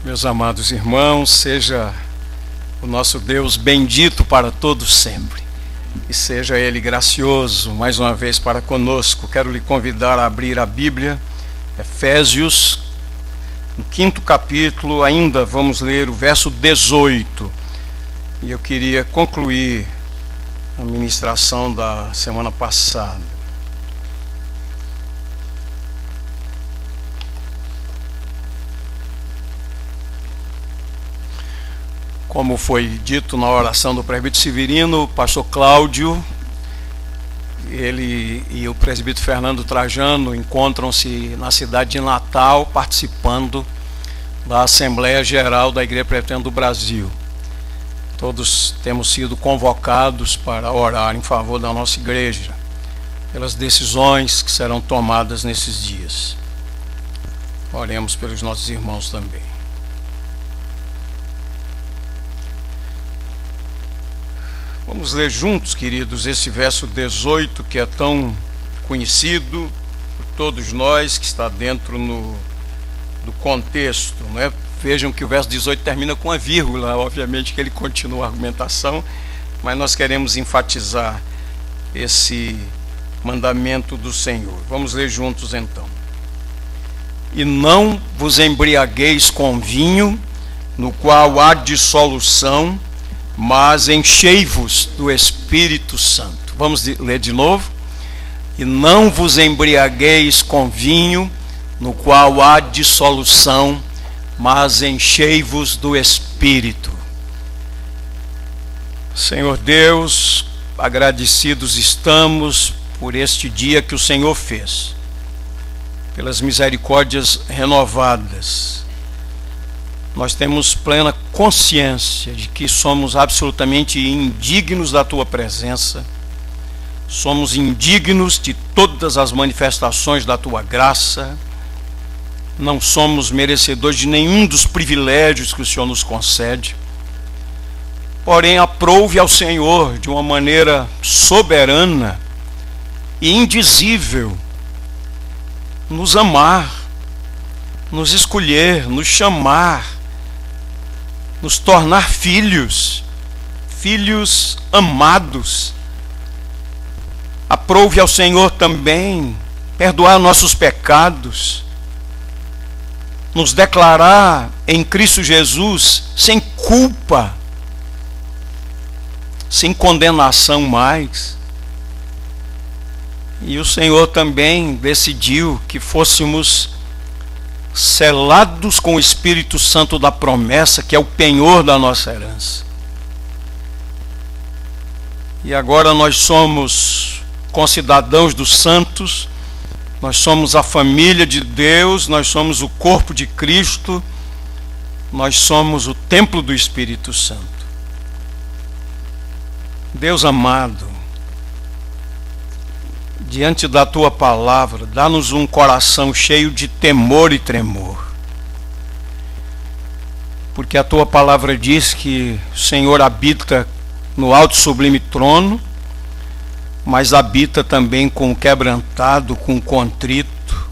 Meus amados irmãos, seja o nosso Deus bendito para todos sempre, e seja Ele gracioso mais uma vez para conosco. Quero lhe convidar a abrir a Bíblia, Efésios, no 5º capítulo, ainda vamos ler o verso 18, e eu queria concluir a ministração da semana passada. Como foi dito na oração do presbítero Severino, o pastor Cláudio, ele e o presbítero Fernando Trajano encontram-se na cidade de Natal, participando da Assembleia Geral da Igreja Presbiteriana do Brasil. Todos temos sido convocados para orar em favor da nossa igreja, pelas decisões que serão tomadas nesses dias. Oremos pelos nossos irmãos também. Vamos ler juntos, queridos, esse verso 18, que é tão conhecido por todos nós, que está dentro do contexto, não é? Vejam que o verso 18 termina com uma vírgula, obviamente que ele continua a argumentação, mas nós queremos enfatizar esse mandamento do Senhor. Vamos ler juntos então. E não vos embriagueis com vinho, no qual há dissolução, mas enchei-vos do Espírito Santo. Vamos ler de novo. E não vos embriagueis com vinho, no qual há dissolução, mas enchei-vos do Espírito. Senhor Deus, agradecidos estamos por este dia que o Senhor fez, pelas misericórdias renovadas. Nós temos plena consciência de que somos absolutamente indignos da Tua presença, somos indignos de todas as manifestações da Tua graça, não somos merecedores de nenhum dos privilégios que o Senhor nos concede. Porém, aprouve ao Senhor de uma maneira soberana e indizível nos amar, nos escolher, nos chamar, nos tornar filhos amados. Aprouve ao Senhor também perdoar nossos pecados, nos declarar em Cristo Jesus sem culpa, sem condenação mais. E o Senhor também decidiu que fôssemos selados com o Espírito Santo da promessa, que é o penhor da nossa herança. E agora nós somos concidadãos dos santos, nós somos a família de Deus, nós somos o corpo de Cristo, nós somos o templo do Espírito Santo. Deus amado, diante da Tua palavra, dá-nos um coração cheio de temor e tremor. Porque a Tua palavra diz que o Senhor habita no alto e sublime trono, mas habita também com o quebrantado, com o contrito.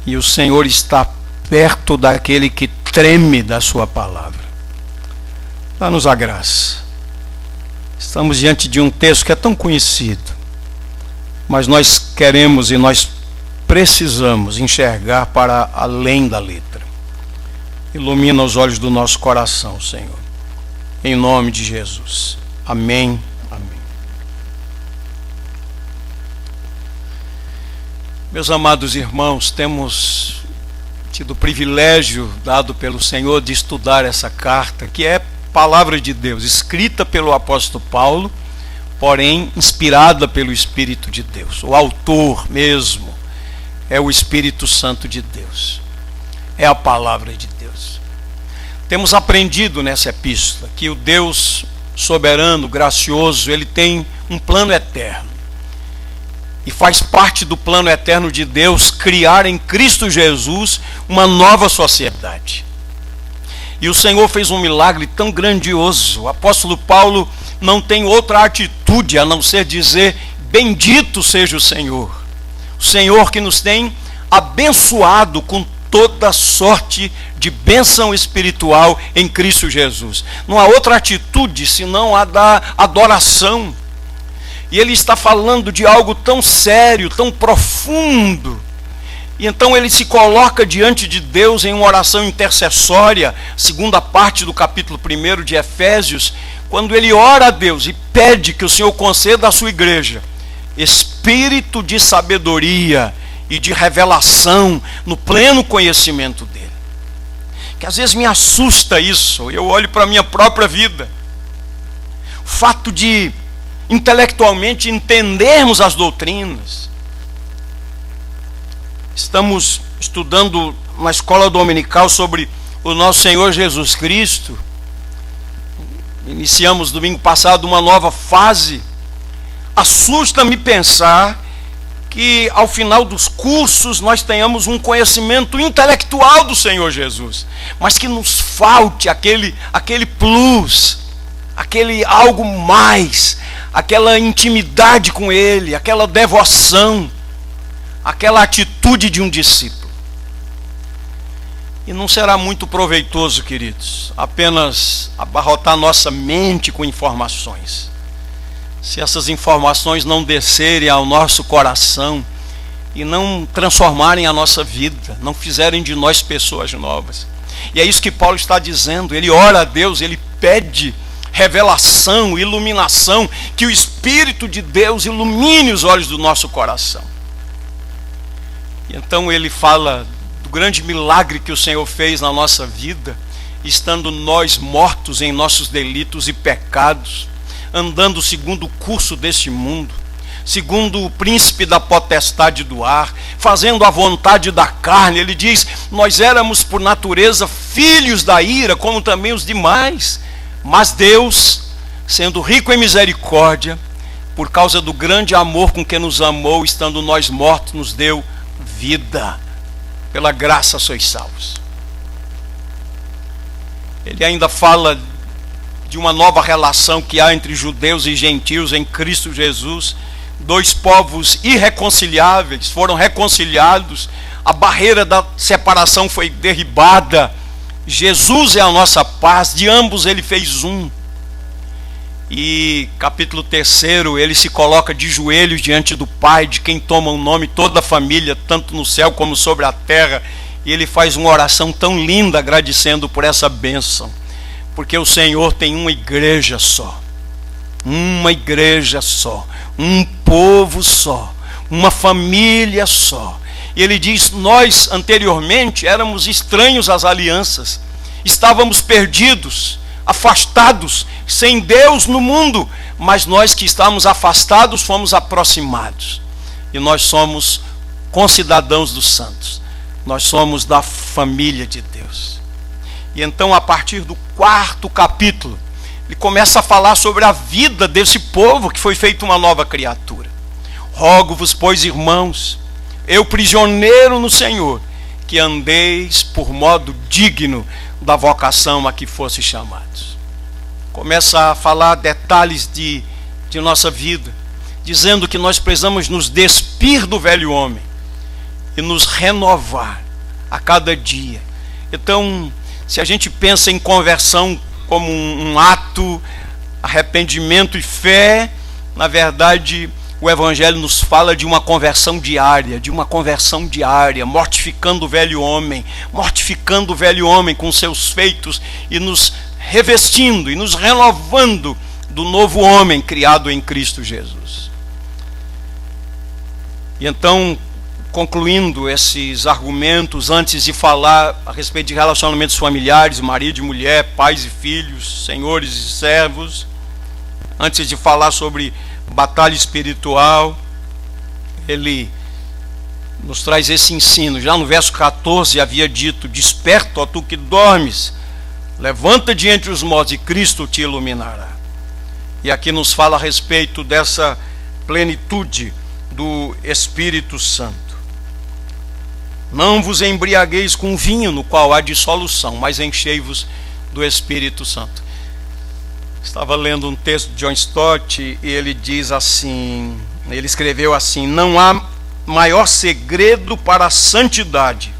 E o Senhor está perto daquele que treme da Sua palavra. Dá-nos a graça. Estamos diante de um texto que é tão conhecido, mas nós queremos e nós precisamos enxergar para além da letra. Ilumina os olhos do nosso coração, Senhor. Em nome de Jesus. Amém. Amém. Meus amados irmãos, temos tido o privilégio dado pelo Senhor de estudar essa carta, que é palavra de Deus, escrita pelo apóstolo Paulo, porém inspirada pelo Espírito de Deus. O autor mesmo é o Espírito Santo de Deus. É a palavra de Deus. Temos aprendido nessa epístola que o Deus soberano, gracioso, ele tem um plano eterno. E faz parte do plano eterno de Deus criar em Cristo Jesus uma nova sociedade. E o Senhor fez um milagre tão grandioso. O apóstolo Paulo não tem outra atitude a não ser dizer: bendito seja o Senhor. O Senhor que nos tem abençoado com toda sorte de bênção espiritual em Cristo Jesus. Não há outra atitude senão a da adoração. E ele está falando de algo tão sério, tão profundo. E então ele se coloca diante de Deus em uma oração intercessória, segunda parte do capítulo 1 de Efésios, quando ele ora a Deus e pede que o Senhor conceda à sua igreja espírito de sabedoria e de revelação no pleno conhecimento dele. Que às vezes me assusta isso, eu olho para a minha própria vida. O fato de intelectualmente entendermos as doutrinas. Estamos estudando na escola dominical sobre o nosso Senhor Jesus Cristo. Iniciamos domingo passado uma nova fase. Assusta-me pensar que ao final dos cursos nós tenhamos um conhecimento intelectual do Senhor Jesus, mas que nos falte aquele plus, aquele algo mais, aquela intimidade com Ele, aquela devoção, aquela atitude de um discípulo. E não será muito proveitoso, queridos, apenas abarrotar nossa mente com informações. Se essas informações não descerem ao nosso coração e não transformarem a nossa vida, não fizerem de nós pessoas novas. E é isso que Paulo está dizendo. Ele ora a Deus, ele pede revelação, iluminação, que o Espírito de Deus ilumine os olhos do nosso coração. E então ele fala do grande milagre que o Senhor fez na nossa vida, estando nós mortos em nossos delitos e pecados, andando segundo o curso deste mundo, segundo o príncipe da potestade do ar, fazendo a vontade da carne. Ele diz, nós éramos por natureza filhos da ira, como também os demais, mas Deus, sendo rico em misericórdia, por causa do grande amor com que nos amou, estando nós mortos, nos deu vida. Pela graça sois salvos. Ele ainda fala de uma nova relação que há entre judeus e gentios em Cristo Jesus. Dois povos irreconciliáveis foram reconciliados, a barreira da separação foi derribada. Jesus é a nossa paz, de ambos ele fez um. E capítulo 3, ele se coloca de joelhos diante do Pai, de quem toma o nome toda a família, tanto no céu como sobre a terra. E ele faz uma oração tão linda, agradecendo por essa bênção. Porque o Senhor tem uma igreja só, um povo só, uma família só. E ele diz, nós anteriormente éramos estranhos às alianças, estávamos perdidos, afastados, sem Deus no mundo, mas nós que estávamos afastados fomos aproximados. E nós somos concidadãos dos santos, nós somos da família de Deus. E então, a partir do 4º capítulo, ele começa a falar sobre a vida desse povo que foi feito uma nova criatura. Rogo-vos, pois, irmãos, eu prisioneiro no Senhor, que andeis por modo digno da vocação a que fosse chamados. Começa a falar detalhes de nossa vida, dizendo que nós precisamos nos despir do velho homem e nos renovar a cada dia. Então, se a gente pensa em conversão como um ato, arrependimento e fé, na verdade, o Evangelho nos fala de uma conversão diária, mortificando o velho homem com seus feitos e nos revestindo e nos renovando do novo homem criado em Cristo Jesus. E então, concluindo esses argumentos, antes de falar a respeito de relacionamentos familiares, marido e mulher, pais e filhos, senhores e servos, antes de falar sobre batalha espiritual, ele nos traz esse ensino. Já no verso 14 havia dito, desperta, ó tu que dormes, levanta de entre os mortos e Cristo te iluminará. E aqui nos fala a respeito dessa plenitude do Espírito Santo. Não vos embriagueis com vinho, no qual há dissolução, mas enchei-vos do Espírito Santo. Estava lendo um texto de John Stott e ele diz assim, ele escreveu assim, não há maior segredo para a santidade,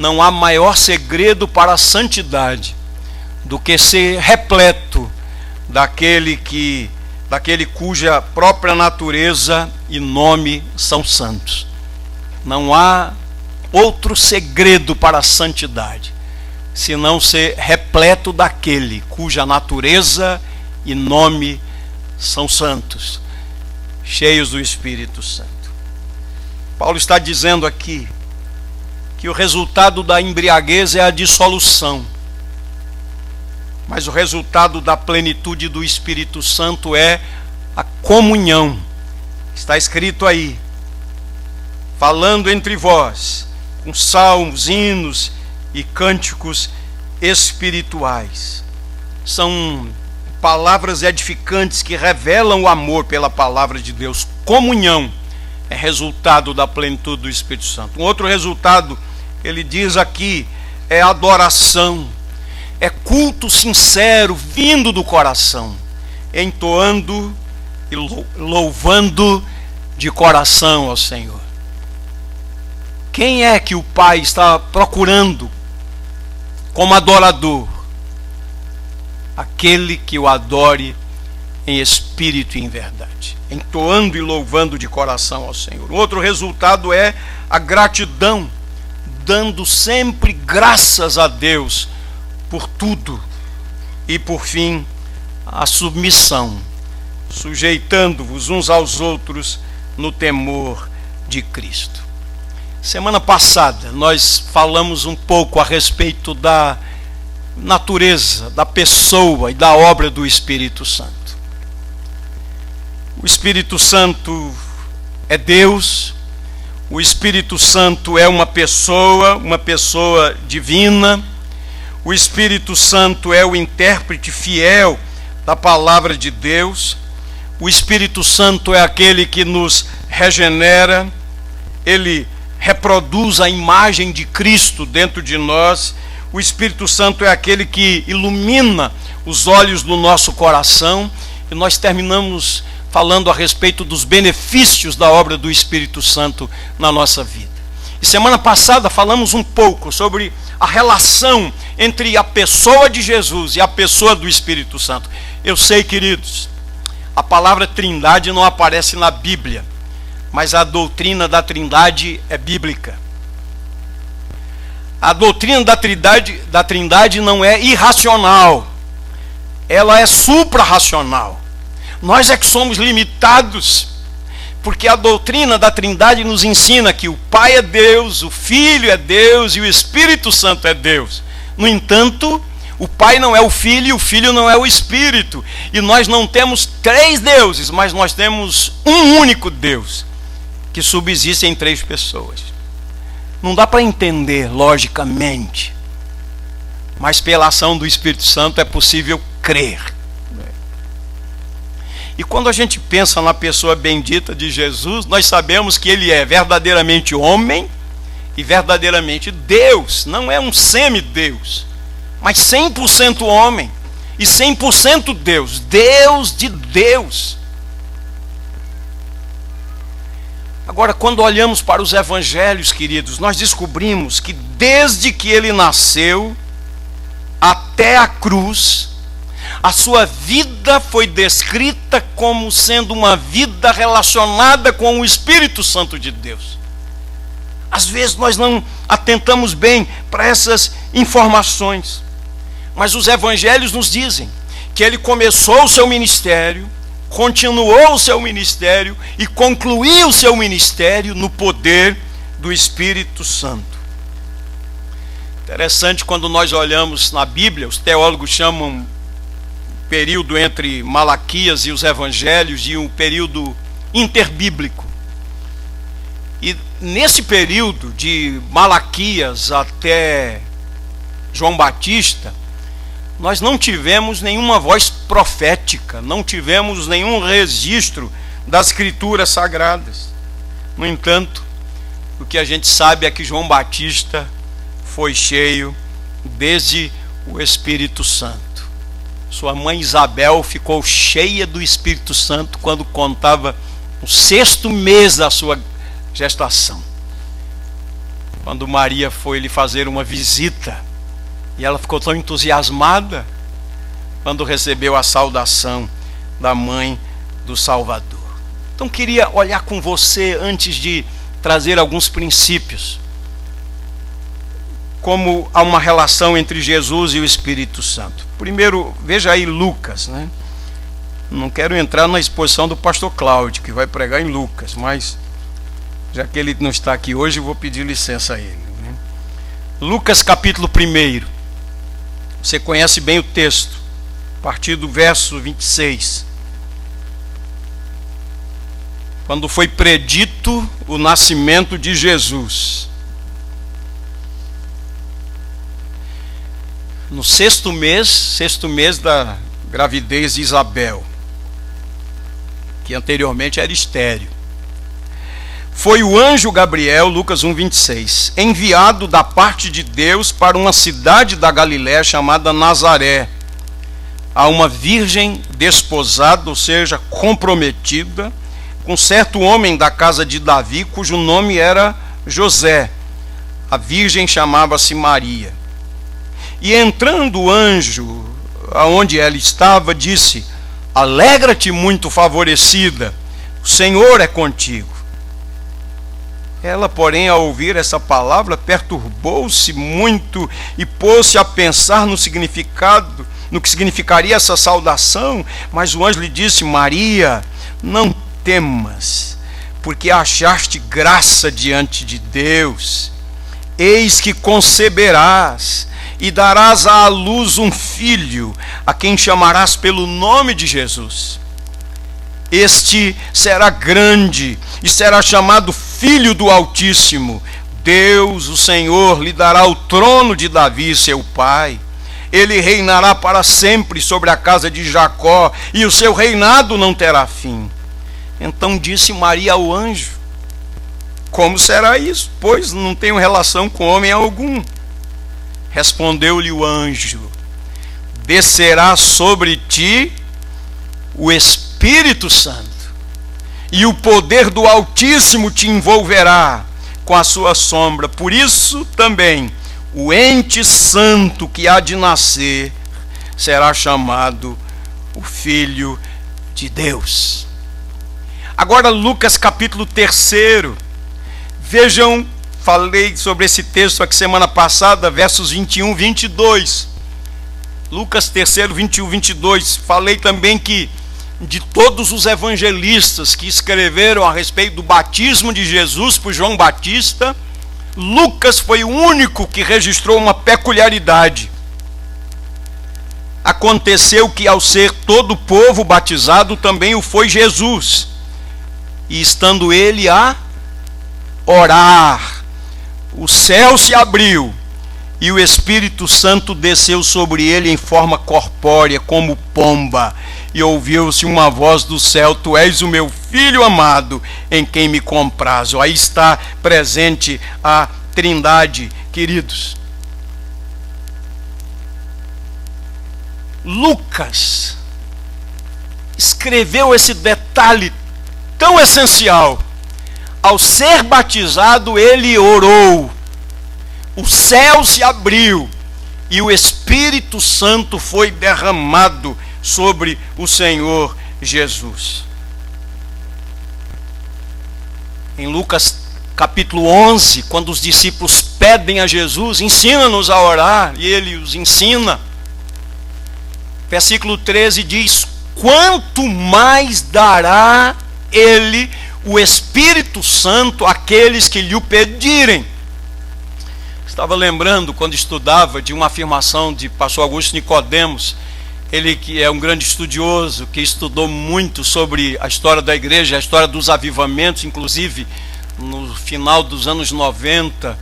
não há maior segredo para a santidade do que ser repleto daquele cuja própria natureza e nome são santos. Não há outro segredo para a santidade senão ser repleto daquele cuja natureza e nome são santos, cheios do Espírito Santo. Paulo está dizendo aqui que o resultado da embriaguez é a dissolução, mas o resultado da plenitude do Espírito Santo é a comunhão. Está escrito aí: falando entre vós com salmos, hinos e cânticos espirituais. São palavras edificantes que revelam o amor pela palavra de Deus. Comunhão é resultado da plenitude do Espírito Santo. Um outro resultado, ele diz aqui, é adoração. É culto sincero, vindo do coração, entoando e louvando de coração ao Senhor. Quem é que o Pai está procurando como adorador? Aquele que o adore em espírito e em verdade, entoando e louvando de coração ao Senhor. Outro resultado é a gratidão, dando sempre graças a Deus por tudo. E por fim, a submissão, sujeitando-vos uns aos outros no temor de Cristo. Semana passada nós falamos um pouco a respeito da natureza, da pessoa e da obra do Espírito Santo. O Espírito Santo é Deus, o Espírito Santo é uma pessoa divina. O Espírito Santo é o intérprete fiel da palavra de Deus. O Espírito Santo é aquele que nos regenera, ele reproduz a imagem de Cristo dentro de nós. O Espírito Santo é aquele que ilumina os olhos do nosso coração. E nós terminamos falando a respeito dos benefícios da obra do Espírito Santo na nossa vida. E semana passada falamos um pouco sobre a relação entre a pessoa de Jesus e a pessoa do Espírito Santo. Eu sei, queridos, a palavra Trindade não aparece na Bíblia, mas a doutrina da Trindade é bíblica. A doutrina da Trindade não é irracional, ela é suprarracional. Nós é que somos limitados, porque a doutrina da Trindade nos ensina que o Pai é Deus, o Filho é Deus e o Espírito Santo é Deus. No entanto, o Pai não é o Filho e o Filho não é o Espírito. E nós não temos três deuses, mas nós temos um único Deus, que subsiste em três pessoas. Não dá para entender logicamente, mas pela ação do Espírito Santo é possível crer. E quando a gente pensa na pessoa bendita de Jesus, nós sabemos que ele é verdadeiramente homem e verdadeiramente Deus. Não é um semideus, mas 100% homem e 100% Deus. Deus de Deus. Agora, quando olhamos para os evangelhos, queridos, nós descobrimos que desde que ele nasceu até a cruz, a sua vida foi descrita como sendo uma vida relacionada com o Espírito Santo de Deus. Às vezes nós não atentamos bem para essas informações, mas os evangelhos nos dizem que ele começou o seu ministério, continuou o seu ministério e concluiu o seu ministério no poder do Espírito Santo. Interessante, quando nós olhamos na Bíblia, os teólogos chamam período entre Malaquias e os evangelhos de um período interbíblico. E nesse período de Malaquias até João Batista, nós não tivemos nenhuma voz profética, não tivemos nenhum registro das Escrituras Sagradas. No entanto, o que a gente sabe é que João Batista foi cheio desde o Espírito Santo. Sua mãe Isabel ficou cheia do Espírito Santo quando contava o 6º mês da sua gestação. quando Maria foi lhe fazer uma visita, e ela ficou tão entusiasmada quando recebeu a saudação da mãe do Salvador. Então queria olhar com você, antes de trazer alguns princípios, como há uma relação entre Jesus e o Espírito Santo. Primeiro, veja aí Lucas, né? Não quero entrar na exposição do pastor Cláudio, que vai pregar em Lucas, mas já que ele não está aqui hoje, eu vou pedir licença a ele, né? Lucas capítulo 1. Você conhece bem o texto, a partir do verso 26. Quando foi predito o nascimento de Jesus. No sexto mês da gravidez de Isabel, que anteriormente era estéril. Foi o anjo Gabriel, Lucas 1:26, enviado da parte de Deus para uma cidade da Galiléia chamada Nazaré, a uma virgem desposada, ou seja, comprometida, com certo homem da casa de Davi, cujo nome era José. A virgem chamava-se Maria. E entrando o anjo aonde ela estava, disse: alegra-te, muito favorecida, o Senhor é contigo. Ela, porém, ao ouvir essa palavra, perturbou-se muito e pôs-se a pensar no significado, no que significaria essa saudação. Mas o anjo lhe disse: Maria, não temas, porque achaste graça diante de Deus. Eis que conceberás e darás à luz um filho, a quem chamarás pelo nome de Jesus. Este será grande e será chamado Filho do Altíssimo. Deus, o Senhor, lhe dará o trono de Davi, seu pai. Ele reinará para sempre sobre a casa de Jacó, e o seu reinado não terá fim. Então disse Maria ao anjo: como será isso? Pois não tenho relação com homem algum. Respondeu-lhe o anjo: descerá sobre ti o Espírito Santo, e o poder do Altíssimo te envolverá com a sua sombra. Por isso também o ente santo que há de nascer será chamado o Filho de Deus. Agora Lucas capítulo 3. Vejam, falei sobre esse texto aqui semana passada, versos 21 e 22. Lucas 3, 21 e 22. Falei também que de todos os evangelistas que escreveram a respeito do batismo de Jesus por João Batista, Lucas foi o único que registrou uma peculiaridade. Aconteceu que, ao ser todo o povo batizado, também o foi Jesus. E estando ele a orar, o céu se abriu e o Espírito Santo desceu sobre ele em forma corpórea, como pomba. E ouviu-se uma voz do céu: tu és o meu filho amado, em quem me comprazo. Aí está presente a Trindade, queridos. Lucas escreveu esse detalhe tão essencial. Ao ser batizado, ele orou. O céu se abriu e o Espírito Santo foi derramado sobre o Senhor Jesus. Em Lucas capítulo 11, quando os discípulos pedem a Jesus: ensina-nos a orar, e ele os ensina. Versículo 13 diz: quanto mais dará ele o Espírito Santo àqueles que lhe o pedirem. Estava lembrando, quando estudava, de uma afirmação de pastor Augusto Nicodemos, ele que é um grande estudioso, que estudou muito sobre a história da igreja, a história dos avivamentos, inclusive no final dos anos 90,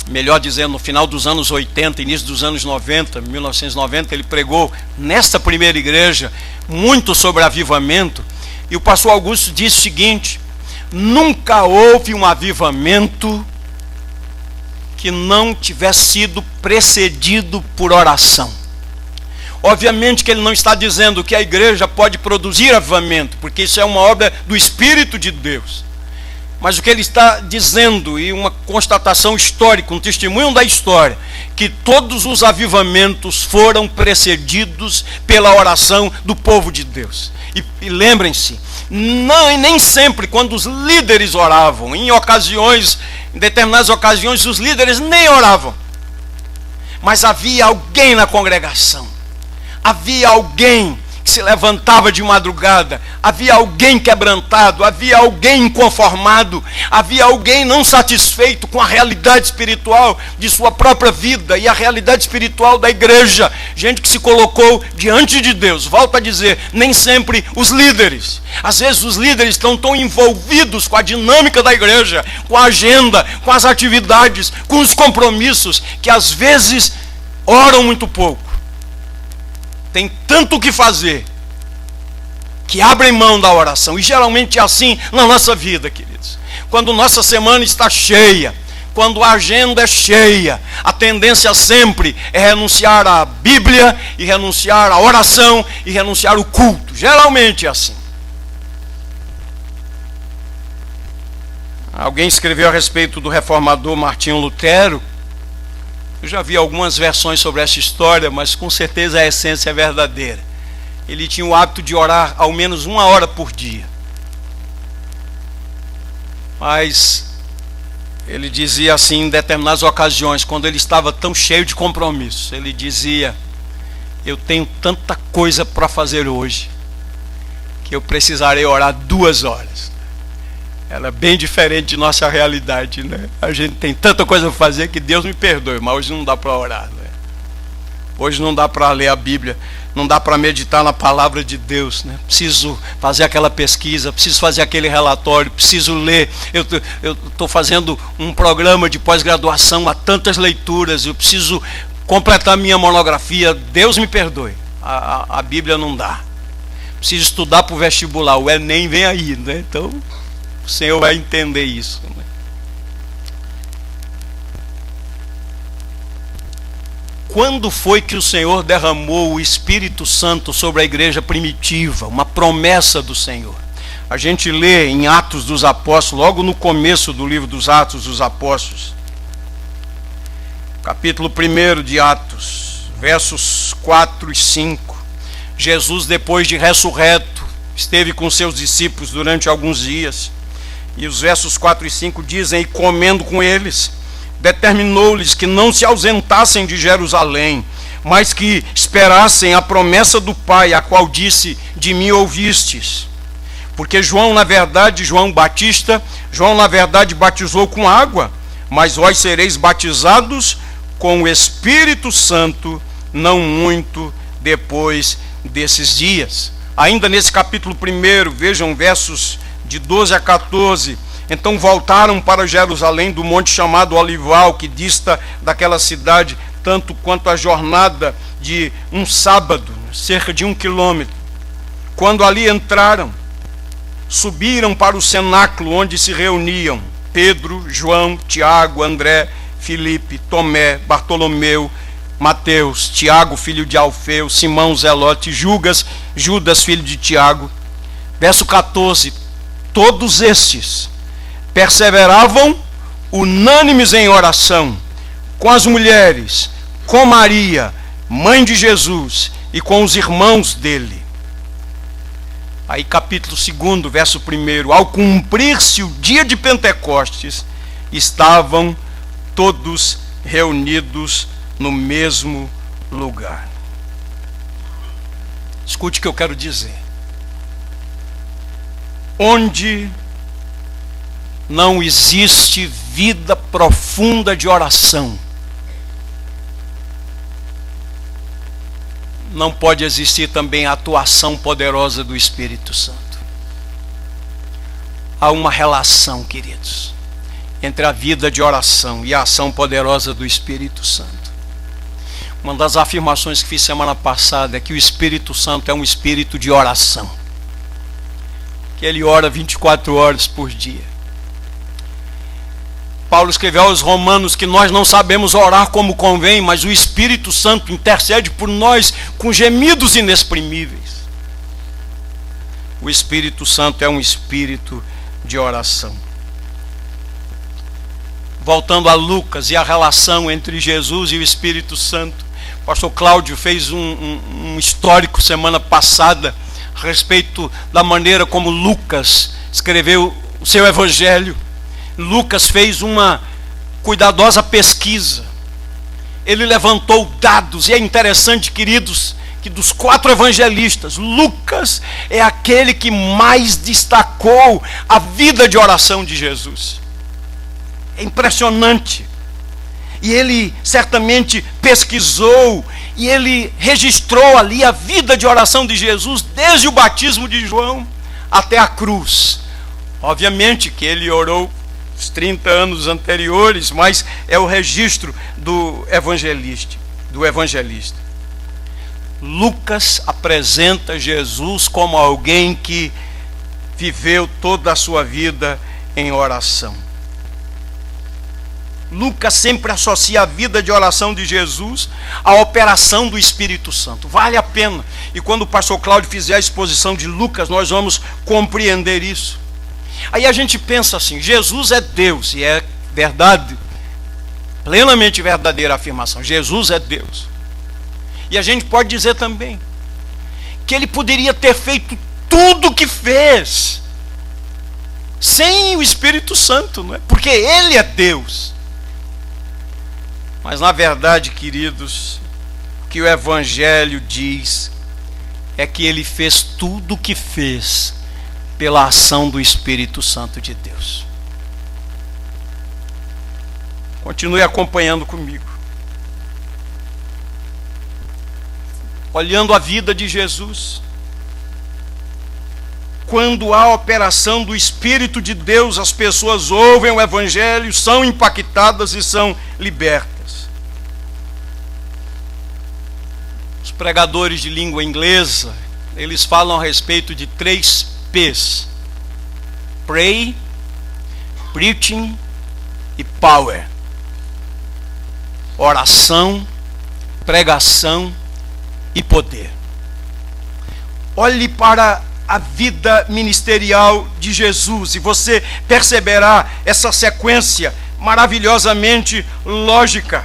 melhor dizendo, no final dos anos 80, início dos anos 90, 1990, ele pregou nesta primeira igreja muito sobre avivamento. E o pastor Augusto disse o seguinte: nunca houve um avivamento que não tivesse sido precedido por oração. Obviamente que ele não está dizendo que a igreja pode produzir avivamento, porque isso é uma obra do Espírito de Deus. Mas o que ele está dizendo, e uma constatação histórica, um testemunho da história, que todos os avivamentos foram precedidos pela oração do povo de Deus. E lembrem-se, nem sempre quando os líderes oravam, em determinadas ocasiões, os líderes nem oravam. Mas havia alguém na congregação, havia alguém que se levantava de madrugada, havia alguém quebrantado, havia alguém inconformado, havia alguém não satisfeito com a realidade espiritual de sua própria vida e a realidade espiritual da igreja. Gente que se colocou diante de Deus. Volto a dizer, nem sempre os líderes. Às vezes os líderes estão tão envolvidos com a dinâmica da igreja, com a agenda, com as atividades, com os compromissos, que às vezes oram muito pouco. Tem tanto o que fazer, que abrem mão da oração. E geralmente é assim na nossa vida, queridos. Quando nossa semana está cheia, quando a agenda é cheia, a tendência sempre é renunciar à Bíblia, e renunciar à oração, e renunciar ao culto. Geralmente é assim. Alguém escreveu a respeito do reformador Martinho Lutero. Eu já vi algumas versões sobre essa história, mas com certeza a essência é verdadeira. Ele tinha o hábito de orar ao menos 1 hora por dia. Mas ele dizia assim em determinadas ocasiões, quando ele estava tão cheio de compromissos, ele dizia: eu tenho tanta coisa para fazer hoje, que eu precisarei orar 2 horas. Ela é bem diferente de nossa realidade, né? A gente tem tanta coisa para fazer que Deus me perdoe, mas hoje não dá para orar, né? Hoje não dá para ler a Bíblia, não dá para meditar na palavra de Deus, né? Preciso fazer aquela pesquisa, preciso fazer aquele relatório, preciso ler. Eu estou fazendo um programa de pós-graduação, há tantas leituras, eu preciso completar minha monografia. Deus me perdoe, a Bíblia não dá. Preciso estudar para o vestibular, o Enem vem aí, né? Então o Senhor vai entender isso, né? Quando foi que o Senhor derramou o Espírito Santo sobre a igreja primitiva? Uma promessa do Senhor. A gente lê em Atos dos Apóstolos, logo no começo do livro dos Atos dos Apóstolos, capítulo 1 de Atos, versos 4 e 5. Jesus, depois de ressurreto, esteve com seus discípulos durante alguns dias. E os versos 4 e 5 dizem: e comendo com eles, determinou-lhes que não se ausentassem de Jerusalém, mas que esperassem a promessa do Pai, a qual disse: de mim ouvistes. Porque João na verdade batizou com água, mas vós sereis batizados com o Espírito Santo, não muito depois desses dias. Ainda nesse capítulo 1, vejam versos de 12 a 14. Então voltaram para Jerusalém do monte chamado Olival, que dista daquela cidade tanto quanto a jornada de um sábado, cerca de 1 quilômetro. Quando ali entraram, subiram para o cenáculo onde se reuniam Pedro, João, Tiago, André, Filipe, Tomé, Bartolomeu, Mateus, Tiago, filho de Alfeu, Simão Zelote, Judas, filho de Tiago. Verso 14: todos estes perseveravam unânimes em oração, com as mulheres, com Maria, mãe de Jesus, e com os irmãos dele. Aí capítulo 2, verso 1: ao cumprir-se o dia de Pentecostes, estavam todos reunidos no mesmo lugar. Escute o que eu quero dizer. Onde não existe vida profunda de oração, não pode existir também a atuação poderosa do Espírito Santo. Há uma relação, queridos, entre a vida de oração e a ação poderosa do Espírito Santo. Uma das afirmações que fiz semana passada é que o Espírito Santo é um espírito de oração, que ele ora 24 horas por dia. Paulo escreveu aos Romanos que nós não sabemos orar como convém, mas o Espírito Santo intercede por nós com gemidos inexprimíveis. O Espírito Santo é um espírito de oração. voltando a Lucas e a relação entre Jesus e o Espírito Santo. O pastor Cláudio fez um histórico semana passada a respeito da maneira como Lucas escreveu o seu evangelho. Lucas fez uma cuidadosa pesquisa. Ele levantou dados, e é interessante, queridos, que dos 4 evangelistas, Lucas é aquele que mais destacou a vida de oração de Jesus. É impressionante. E ele certamente pesquisou e ele registrou ali a vida de oração de Jesus desde o batismo de João até a cruz. Obviamente que ele orou os 30 anos anteriores, mas é o registro do evangelista. Lucas apresenta Jesus como alguém que viveu toda a sua vida em oração. Lucas sempre associa a vida de oração de Jesus à operação do Espírito Santo. Vale a pena. E quando o pastor Cláudio fizer a exposição de Lucas, nós vamos compreender isso. Aí a gente pensa assim, Jesus é Deus, e é verdade, plenamente verdadeira a afirmação, Jesus é Deus. E a gente pode dizer também que ele poderia ter feito tudo o que fez sem o Espírito Santo, não é? Porque ele é Deus. Mas na verdade, queridos, o que o Evangelho diz é que ele fez tudo o que fez pela ação do Espírito Santo de Deus. Continue acompanhando comigo. Olhando a vida de Jesus, quando há operação do Espírito de Deus, as pessoas ouvem o Evangelho, são impactadas e são libertas. Os pregadores de língua inglesa, eles falam a respeito de 3 P's: pray, preaching e power. Oração, pregação e poder. Olhe para a vida ministerial de Jesus e você perceberá essa sequência maravilhosamente lógica.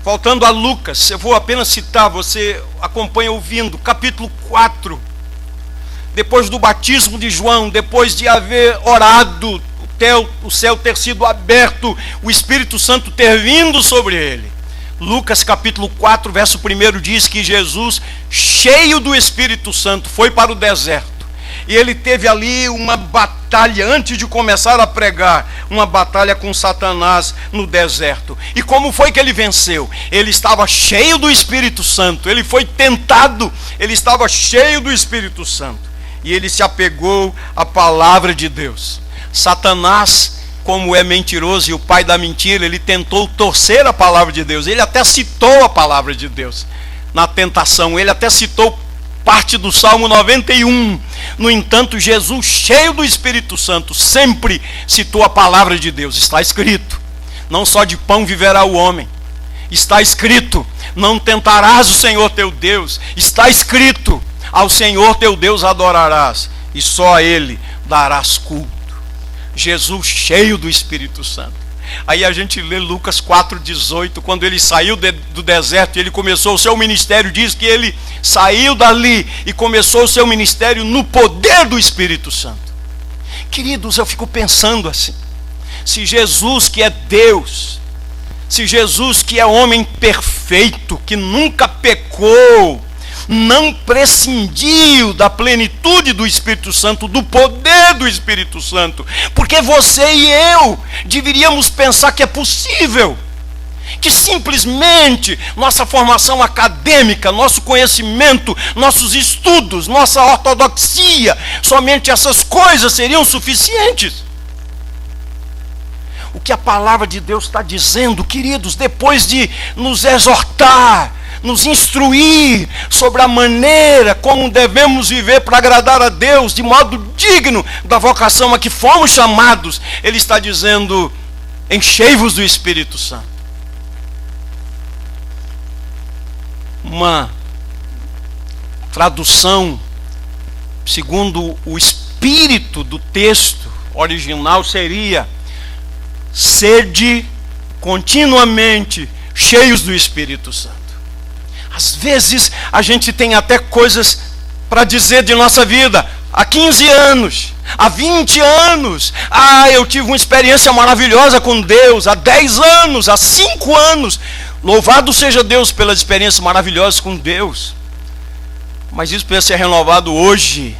Voltando a Lucas, eu vou apenas citar, você acompanha ouvindo, capítulo 4. Depois do batismo de João, depois de haver orado, o céu ter sido aberto, o Espírito Santo ter vindo sobre ele. Lucas capítulo 4, verso 1 diz que Jesus, cheio do Espírito Santo, foi para o deserto. E ele teve ali uma batalha, antes de começar a pregar, uma batalha com Satanás no deserto. E como foi que ele venceu? Ele estava cheio do Espírito Santo, ele foi tentado, ele estava cheio do Espírito Santo. E ele se apegou à palavra de Deus. Satanás, como é mentiroso e o pai da mentira, ele tentou torcer a palavra de Deus. Ele até citou a palavra de Deus na tentação. Ele até citou parte do Salmo 91. No entanto, Jesus, cheio do Espírito Santo, sempre citou a palavra de Deus. Está escrito: não só de pão viverá o homem. Está escrito: não tentarás o Senhor teu Deus. Está escrito: ao Senhor teu Deus adorarás, e só a Ele darás culto. Jesus cheio do Espírito Santo. Aí a gente lê Lucas 4,18, quando ele saiu do deserto e ele começou o seu ministério, diz que ele saiu dali e começou o seu ministério no poder do Espírito Santo. Queridos, eu fico pensando assim, se Jesus que é Deus, se Jesus que é homem perfeito, que nunca pecou, não prescindiu da plenitude do Espírito Santo, do poder do Espírito Santo, porque você e eu deveríamos pensar que é possível, que simplesmente nossa formação acadêmica, nosso conhecimento, nossos estudos, nossa ortodoxia, somente essas coisas seriam suficientes. O que a palavra de Deus está dizendo, queridos, depois de nos exortar, nos instruir sobre a maneira como devemos viver para agradar a Deus de modo digno da vocação a que fomos chamados, ele está dizendo: enchei-vos do Espírito Santo. Uma tradução segundo o espírito do texto original seria: sede continuamente cheios do Espírito Santo. Às vezes a gente tem até coisas para dizer de nossa vida. Há 15 anos, há 20 anos, eu tive uma experiência maravilhosa com Deus. Há 10 anos, há 5 anos. Louvado seja Deus pelas experiências maravilhosas com Deus. Mas isso precisa ser renovado hoje.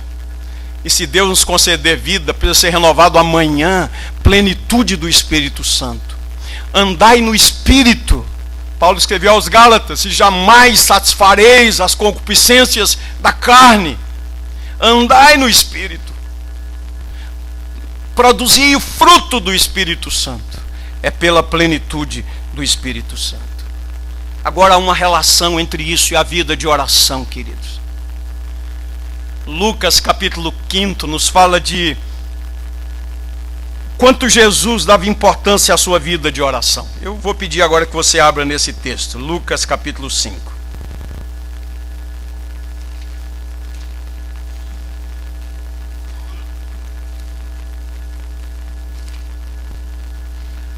E se Deus nos conceder vida, precisa ser renovado amanhã. Plenitude do Espírito Santo. Andai no Espírito. Paulo escreveu aos Gálatas: e jamais satisfareis as concupiscências da carne. Andai no Espírito. Produzir o fruto do Espírito Santo. É pela plenitude do Espírito Santo. Agora há uma relação entre isso e a vida de oração, queridos. Lucas capítulo 5 nos fala de quanto Jesus dava importância à sua vida de oração. Eu vou pedir agora que você abra nesse texto. Lucas capítulo 5.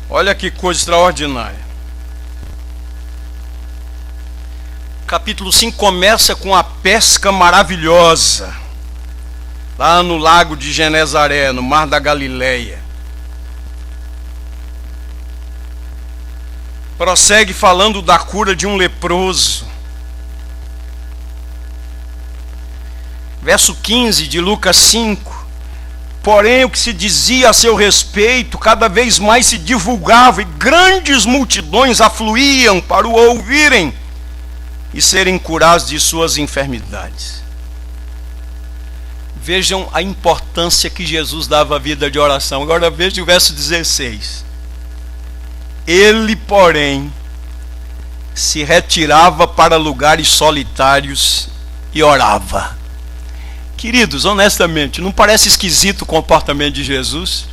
Olha que coisa extraordinária. Capítulo 5 começa com a pesca maravilhosa, lá no lago de Genezaré, no mar da Galileia. Prossegue falando da cura de um leproso. Verso 15 de Lucas 5. Porém, o que se dizia a seu respeito cada vez mais se divulgava, e grandes multidões afluíam para o ouvirem e serem curados de suas enfermidades. Vejam a importância que Jesus dava à vida de oração. Agora veja o verso 16. Ele, porém, se retirava para lugares solitários e orava. Queridos, honestamente, não parece esquisito o comportamento de Jesus?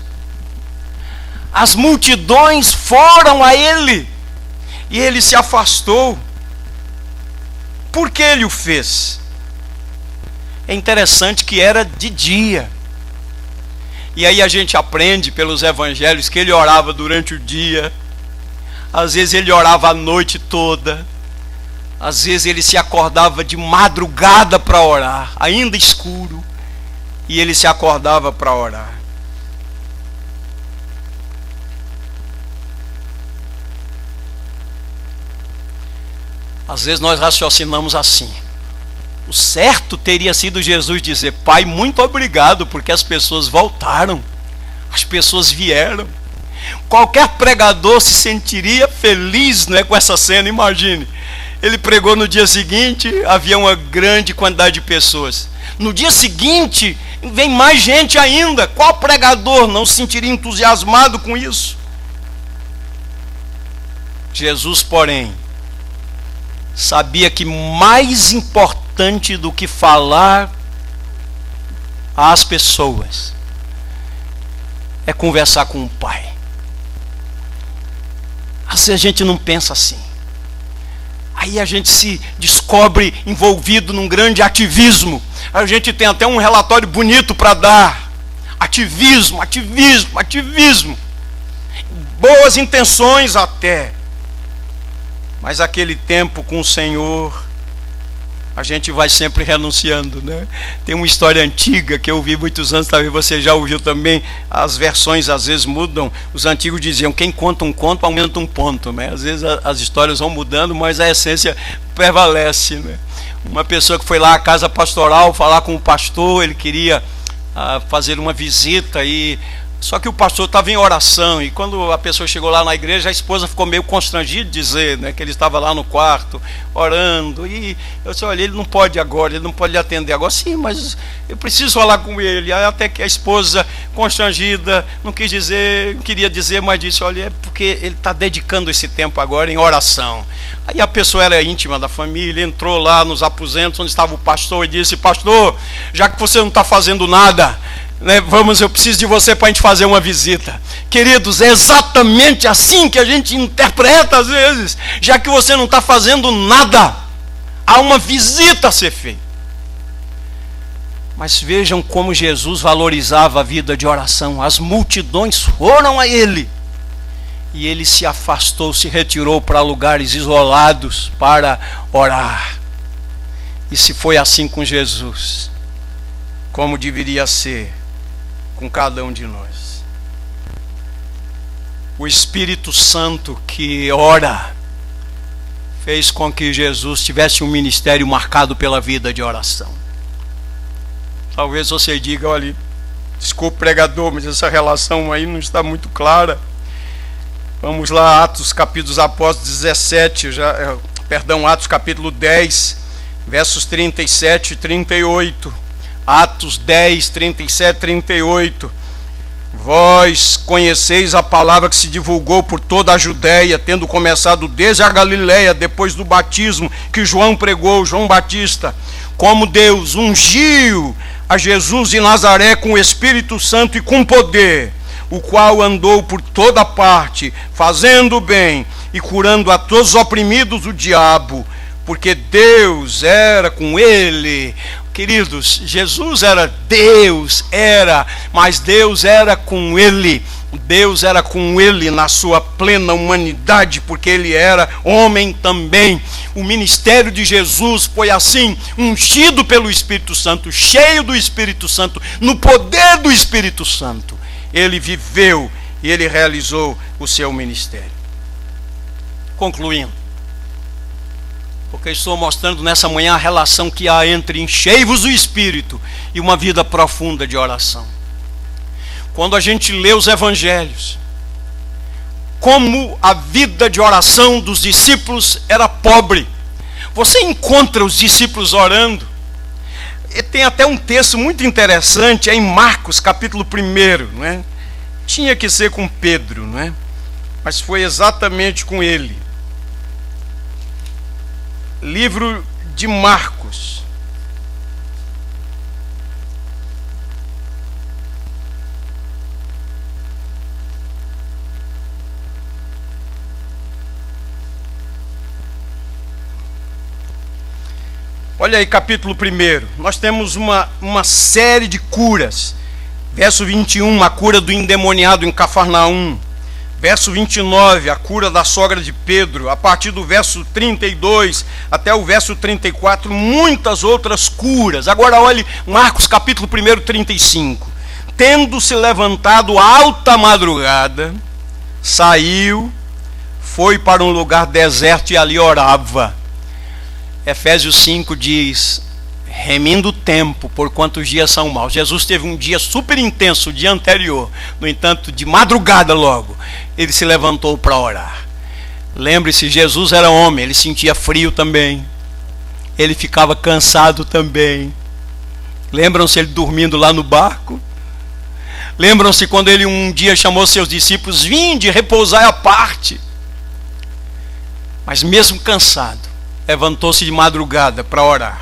As multidões foram a ele e ele se afastou. Por que ele o fez? É interessante que era de dia. E aí a gente aprende pelos evangelhos que ele orava durante o dia. Às vezes ele orava a noite toda. Às vezes ele se acordava de madrugada para orar, ainda escuro. E ele se acordava para orar. Às vezes nós raciocinamos assim. O certo teria sido Jesus dizer: Pai, muito obrigado, porque as pessoas voltaram. As pessoas vieram. Qualquer pregador se sentiria feliz, não é, com essa cena, imagine. Ele pregou no dia seguinte, havia uma grande quantidade de pessoas. No dia seguinte, vem mais gente ainda. Qual pregador não se sentiria entusiasmado com isso? Jesus, porém, sabia que mais importante do que falar às pessoas é conversar com o Pai. Às vezes a gente não pensa assim. Aí a gente se descobre envolvido num grande ativismo. A gente tem até um relatório bonito para dar. Ativismo, ativismo, ativismo. Boas intenções até. Mas aquele tempo com o Senhor, a gente vai sempre renunciando, né? Tem uma história antiga que eu ouvi muitos anos, talvez você já ouviu também. As versões às vezes mudam. Os antigos diziam: quem conta um conto aumenta um ponto, né? Às vezes as histórias vão mudando, mas a essência prevalece, né? Uma pessoa que foi lá à casa pastoral falar com o pastor, ele queria fazer uma visita, só que o pastor estava em oração, e quando a pessoa chegou lá na igreja, a esposa ficou meio constrangida de dizer, né, que ele estava lá no quarto, orando, e eu disse: olha, ele não pode agora, ele não pode lhe atender agora. Sim, mas eu preciso falar com ele. Aí até que a esposa, constrangida, não queria dizer, mas disse: olha, é porque ele está dedicando esse tempo agora em oração. Aí a pessoa era íntima da família, entrou lá nos aposentos onde estava o pastor e disse: pastor, já que você não está fazendo nada, né, eu preciso de você para a gente fazer uma visita. Queridos, é exatamente assim que a gente interpreta às vezes. Já que você não está fazendo nada, há uma visita a ser feita. Mas vejam como Jesus valorizava a vida de oração. As multidões foram a ele E ele se afastou, se retirou para lugares isolados para orar. E se foi assim com Jesus, como deveria ser com cada um de nós. O Espírito Santo que ora fez com que Jesus tivesse um ministério marcado pela vida de oração. Talvez você diga, olha, desculpe pregador, mas essa relação aí não está muito clara. Vamos lá, Atos capítulo dos Apóstolos 17, Atos capítulo 10, versos 37 e 38. Atos 10, 37 e 38. Vós conheceis a palavra que se divulgou por toda a Judéia, tendo começado desde a Galileia, depois do batismo que João pregou, João Batista, como Deus ungiu a Jesus de Nazaré com o Espírito Santo e com poder, o qual andou por toda parte, fazendo o bem e curando a todos os oprimidos do diabo, porque Deus era com ele. Queridos, Jesus era Deus, mas Deus era com ele. Deus era com ele na sua plena humanidade, porque ele era homem também. O ministério de Jesus foi assim, ungido pelo Espírito Santo, cheio do Espírito Santo, no poder do Espírito Santo. Ele viveu e ele realizou o seu ministério. Concluindo, porque estou mostrando nessa manhã a relação que há entre enchei-vos do Espírito e uma vida profunda de oração. Quando a gente lê os evangelhos, como a vida de oração dos discípulos era pobre. Você encontra os discípulos orando. E tem até um texto muito interessante, é em Marcos capítulo 1, não é? Tinha que ser com Pedro, não é? Mas foi exatamente com ele. Livro de Marcos. Olha aí, capítulo 1. Nós temos uma série de curas. Verso 21, a cura do endemoniado em Cafarnaum. Verso 29, a cura da sogra de Pedro. A partir do verso 32 até o verso 34, muitas outras curas. Agora olhe Marcos capítulo 1, 35. Tendo se levantado alta madrugada, saiu, foi para um lugar deserto e ali orava. Efésios 5 diz, remindo o tempo, porquanto os dias são maus. Jesus teve um dia super intenso, o dia anterior. No entanto, de madrugada logo, ele se levantou para orar. Lembre-se, Jesus era homem, ele sentia frio também. Ele ficava cansado também. Lembram-se ele dormindo lá no barco? Lembram-se quando ele um dia chamou seus discípulos, vinde, repousai à parte. Mas mesmo cansado, levantou-se de madrugada para orar.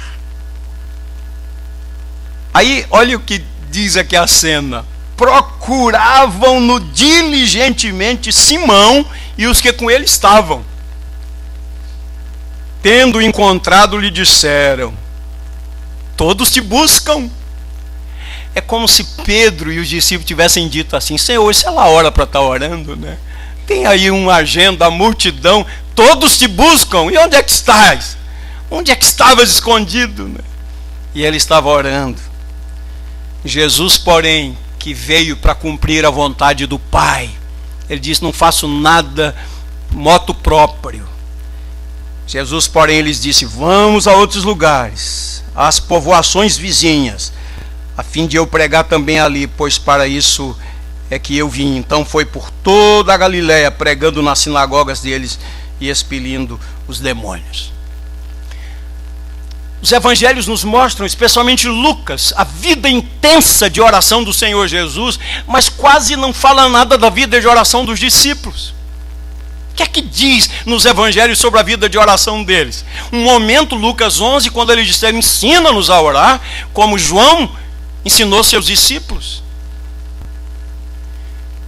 Aí, olha o que diz aqui a cena. Procuravam-no diligentemente Simão e os que com ele estavam. Tendo encontrado, lhe disseram, todos te buscam. É como se Pedro e os discípulos tivessem dito assim, Senhor, isso é a hora para estar orando, né? Tem aí uma agenda, a multidão, todos te buscam. E onde é que estás? Onde é que estavas escondido? Né? E ele estava orando. Jesus, porém, que veio para cumprir a vontade do Pai, ele disse, não faço nada moto próprio. Jesus, porém, lhes disse, vamos a outros lugares, às povoações vizinhas, a fim de eu pregar também ali, pois para isso é que eu vim. Então foi por toda a Galileia, pregando nas sinagogas deles e expelindo os demônios. Os evangelhos nos mostram, especialmente Lucas, a vida intensa de oração do Senhor Jesus, mas quase não fala nada da vida de oração dos discípulos. O que é que diz nos evangelhos sobre a vida de oração deles? Um momento, Lucas 11, quando eles disseram, ensina-nos a orar, como João ensinou seus discípulos.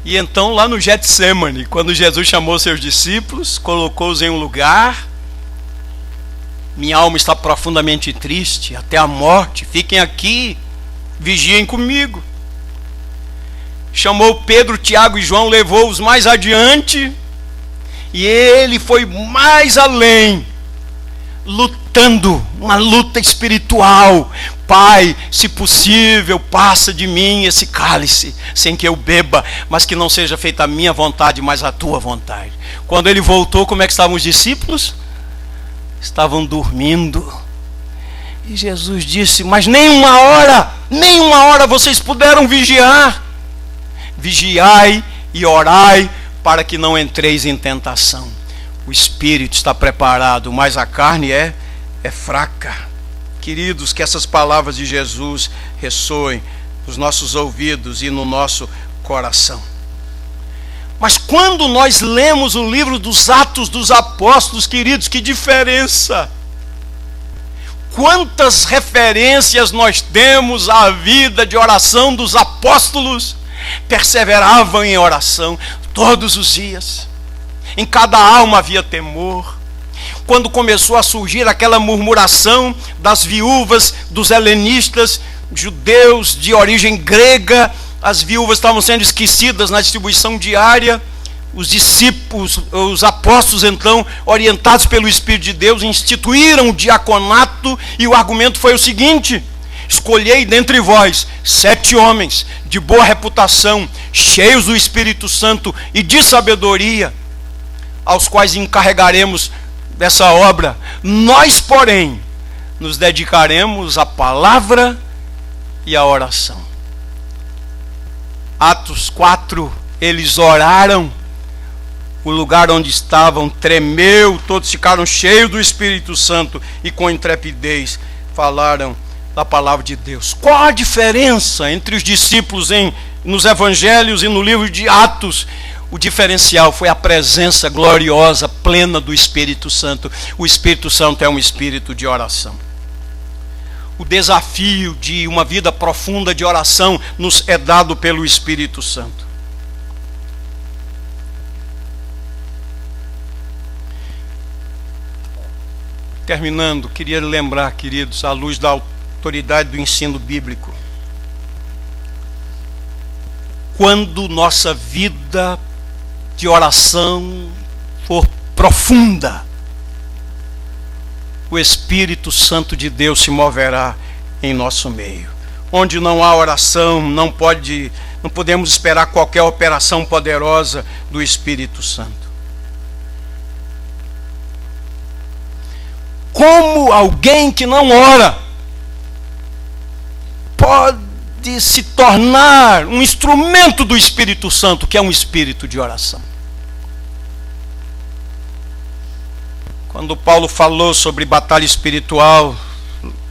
E então lá no Getsêmani, quando Jesus chamou seus discípulos, colocou-os em um lugar, minha alma está profundamente triste, até a morte, fiquem aqui, vigiem comigo. Chamou Pedro, Tiago e João, levou-os mais adiante, E ele foi mais além, lutando, uma luta espiritual. Pai, se possível, passa de mim esse cálice, sem que eu beba, mas que não seja feita a minha vontade, mas a tua vontade. Quando ele voltou, como é que estavam os discípulos? Estavam dormindo. E Jesus disse: mas nem uma hora vocês puderam vigiar. Vigiai e orai, para que não entreis em tentação. O espírito está preparado, mas a carne é fraca. Queridos, que essas palavras de Jesus ressoem nos nossos ouvidos e no nosso coração. Mas quando nós lemos o livro dos Atos dos Apóstolos, queridos, que diferença! Quantas referências nós temos à vida de oração dos apóstolos. Perseveravam em oração todos os dias. Em cada alma havia temor. Quando começou a surgir aquela murmuração das viúvas, dos helenistas, judeus de origem grega, as viúvas estavam sendo esquecidas na distribuição diária. Os discípulos, os apóstolos, então, orientados pelo Espírito de Deus, instituíram o diaconato, e o argumento foi o seguinte: escolhei dentre vós 7 homens de boa reputação, cheios do Espírito Santo e de sabedoria, aos quais encarregaremos dessa obra. Nós, porém, nos dedicaremos à palavra e à oração. Atos 4, eles oraram, o lugar onde estavam tremeu, todos ficaram cheios do Espírito Santo e com intrepidez falaram da palavra de Deus. Qual a diferença entre os discípulos nos evangelhos e no livro de Atos? O diferencial foi a presença gloriosa, plena do Espírito Santo. O Espírito Santo é um espírito de oração. O desafio de uma vida profunda de oração nos é dado pelo Espírito Santo. Terminando, queria lembrar, queridos, à luz da autoridade do ensino bíblico, quando nossa vida de oração for profunda, o Espírito Santo de Deus se moverá em nosso meio. Onde não há oração, não podemos esperar qualquer operação poderosa do Espírito Santo. Como alguém que não ora pode se tornar um instrumento do Espírito Santo, que é um espírito de oração? Quando Paulo falou sobre batalha espiritual,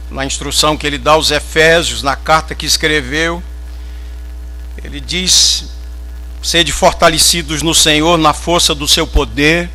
na instrução que ele dá aos Efésios, na carta que escreveu, ele diz: sede fortalecidos no Senhor, na força do seu poder,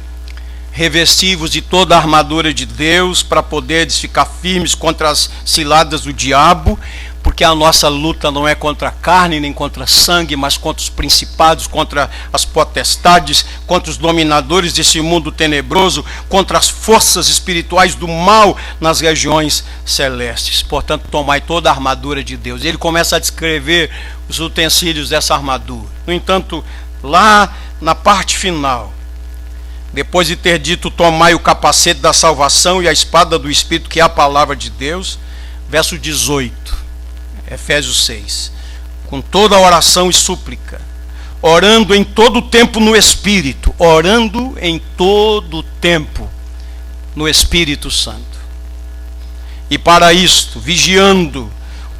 revesti-vos de toda a armadura de Deus, para poderes ficar firmes contra as ciladas do diabo, porque a nossa luta não é contra a carne nem contra sangue, mas contra os principados, contra as potestades, contra os dominadores desse mundo tenebroso, contra as forças espirituais do mal nas regiões celestes. Portanto, tomai toda a armadura de Deus. Ele começa a descrever os utensílios dessa armadura. No entanto, lá na parte final, depois de ter dito: tomai o capacete da salvação e a espada do Espírito, que é a palavra de Deus, verso 18, Efésios 6, com toda a oração e súplica, orando em todo o tempo no Espírito, orando em todo o tempo no Espírito Santo. E para isto, vigiando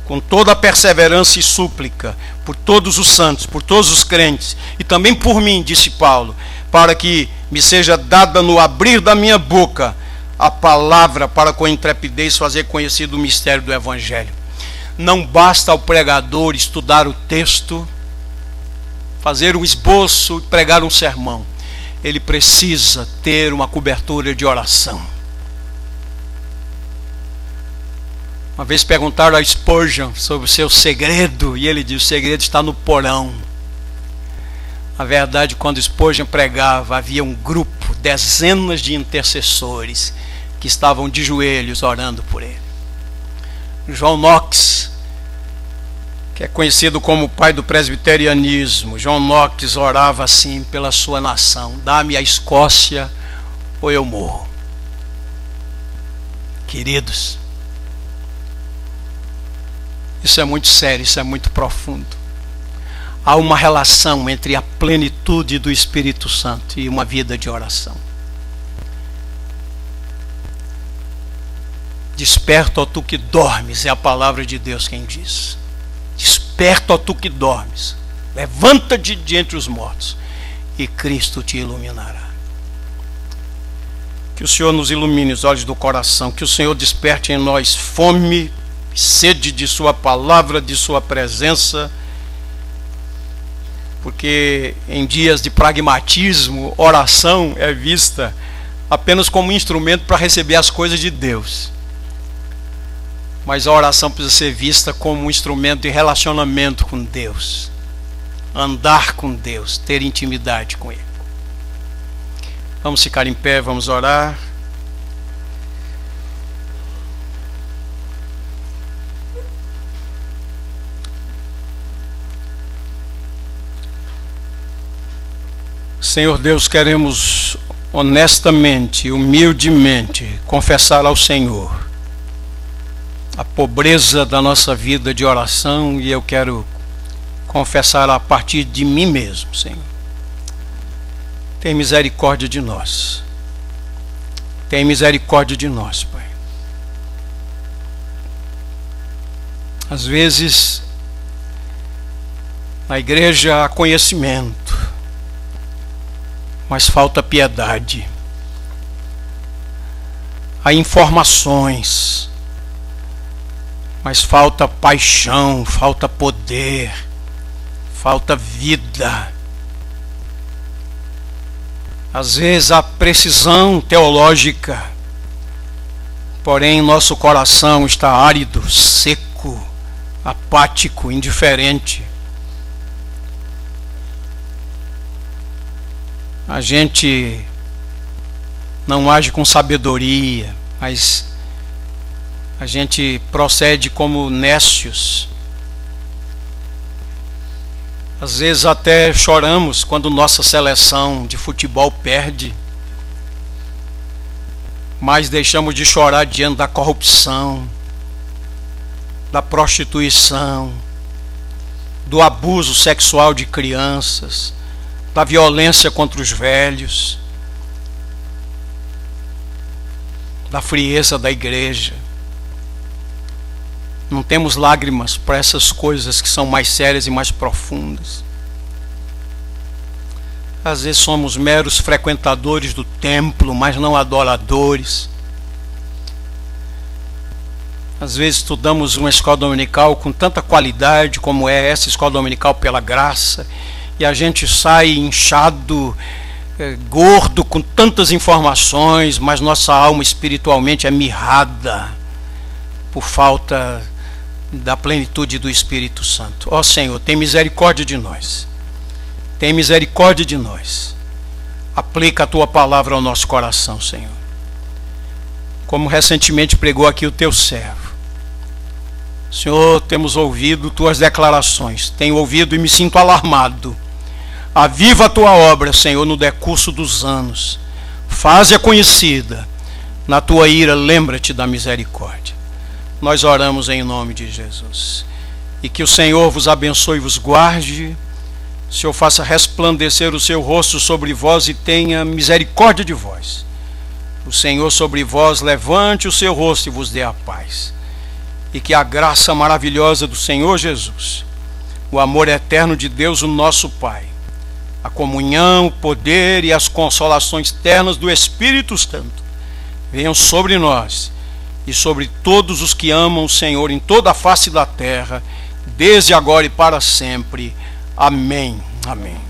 com toda a perseverança e súplica por todos os santos, por todos os crentes, e também por mim, disse Paulo, para que me seja dada no abrir da minha boca a palavra, para com intrepidez fazer conhecido o mistério do Evangelho. Não basta ao pregador estudar o texto, fazer um esboço, pregar um sermão. Ele precisa ter uma cobertura de oração. Uma vez perguntaram a Spurgeon sobre o seu segredo, e ele disse: o segredo está no porão. Na verdade, quando Spurgeon pregava, havia um grupo, dezenas de intercessores, que estavam de joelhos orando por ele. John Knox, que é conhecido como o pai do presbiterianismo, John Knox, orava assim pela sua nação: dá-me a Escócia ou eu morro. Queridos, isso é muito sério, isso é muito profundo. Há uma relação entre a plenitude do Espírito Santo e uma vida de oração. Desperta, ó tu que dormes, é a palavra de Deus quem diz. Desperta, ó tu que dormes, levanta-te de entre os mortos e Cristo te iluminará. Que o Senhor nos ilumine os olhos do coração, que o Senhor desperte em nós fome, sede de sua palavra, de sua presença, porque em dias de pragmatismo, oração é vista apenas como um instrumento para receber as coisas de Deus. Mas a oração precisa ser vista como um instrumento de relacionamento com Deus, andar com Deus, ter intimidade com Ele. Vamos ficar em pé, vamos orar. Senhor Deus, queremos honestamente, humildemente confessar ao Senhor a pobreza da nossa vida de oração, e eu quero confessar a partir de mim mesmo, Senhor. Tem misericórdia de nós. Tem misericórdia de nós, Pai. Às vezes, na igreja há conhecimento, mas falta piedade. Há informações, mas falta paixão, falta poder, falta vida. Às vezes há precisão teológica, porém nosso coração está árido, seco, apático, indiferente. A gente não age com sabedoria, mas a gente procede como nécios. Às vezes até choramos quando nossa seleção de futebol perde, mas deixamos de chorar diante da corrupção, da prostituição, do abuso sexual de crianças, da violência contra os velhos, da frieza da igreja. Não temos lágrimas para essas coisas que são mais sérias e mais profundas. Às vezes somos meros frequentadores do templo, mas não adoradores. Às vezes estudamos uma escola dominical com tanta qualidade como é essa escola dominical pela graça, e a gente sai inchado, gordo, com tantas informações, mas nossa alma espiritualmente é mirrada por falta da plenitude do Espírito Santo. Ó Senhor, tem misericórdia de nós. Tem misericórdia de nós. Aplica a Tua palavra ao nosso coração, Senhor. Como recentemente pregou aqui o Teu servo. Senhor, temos ouvido Tuas declarações. Tenho ouvido e me sinto alarmado. Aviva a Tua obra, Senhor, no decurso dos anos. Faze-a conhecida. Na Tua ira, lembra-te da misericórdia. Nós oramos em nome de Jesus. E que o Senhor vos abençoe e vos guarde. O Senhor faça resplandecer o seu rosto sobre vós e tenha misericórdia de vós. O Senhor sobre vós levante o seu rosto e vos dê a paz. E que a graça maravilhosa do Senhor Jesus, o amor eterno de Deus, o nosso Pai, a comunhão, o poder e as consolações ternas do Espírito Santo venham sobre nós e sobre todos os que amam o Senhor em toda a face da terra, desde agora e para sempre. Amém. Amém.